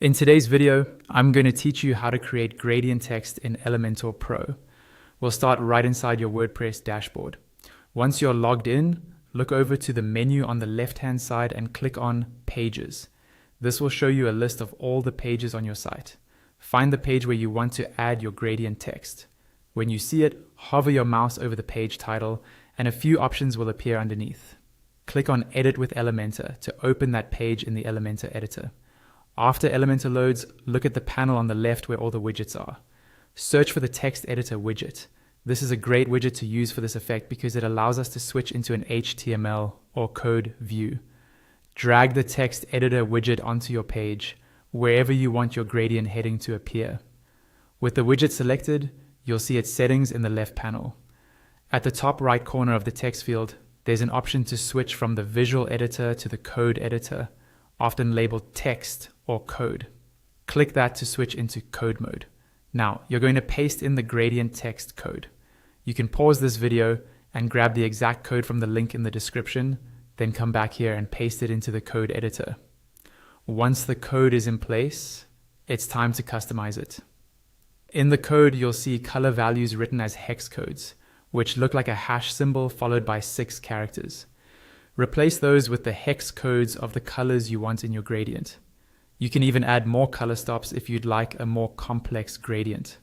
In today's video, I'm going to teach you how to create gradient text in Elementor Pro. We'll start right inside your WordPress dashboard. Once you're logged in, look over to the menu on the left-hand side and click on Pages. This will show you a list of all the pages on your site. Find the page where you want to add your gradient text. When you see it, hover your mouse over the page title and a few options will appear underneath. Click on Edit with Elementor to open that page in the Elementor editor. After Elementor loads, look at the panel on the left where all the widgets are. Search for the text editor widget. This is a great widget to use for this effect because it allows us to switch into an HTML or code view. Drag the text editor widget onto your page, wherever you want your gradient heading to appear. With the widget selected, you'll see its settings in the left panel. At the top right corner of the text field, there's an option to switch from the visual editor to the code editor, often labeled text or code. Click that to switch into code mode. Now, you're going to paste in the gradient text code. You can pause this video and grab the exact code from the link in the description, then come back here and paste it into the code editor. Once the code is in place, it's time to customize it. In the code, you'll see color values written as hex codes, which look like a hash symbol followed by 6 characters. Replace those with the hex codes of the colors you want in your gradient. You can even add more color stops if you'd like a more complex gradient.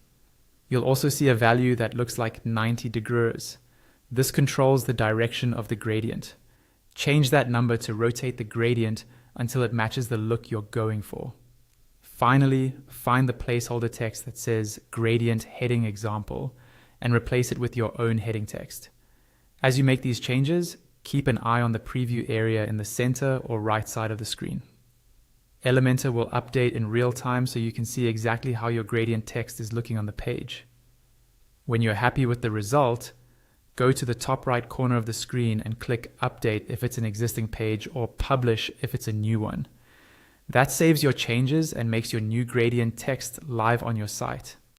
You'll also see a value that looks like 90 degrees. This controls the direction of the gradient. Change that number to rotate the gradient until it matches the look you're going for. Finally, find the placeholder text that says gradient heading example and replace it with your own heading text. As you make these changes, keep an eye on the preview area in the center or right side of the screen. Elementor will update in real time so you can see exactly how your gradient text is looking on the page. When you're happy with the result, go to the top right corner of the screen and click Update if it's an existing page or Publish if it's a new one. That saves your changes and makes your new gradient text live on your site.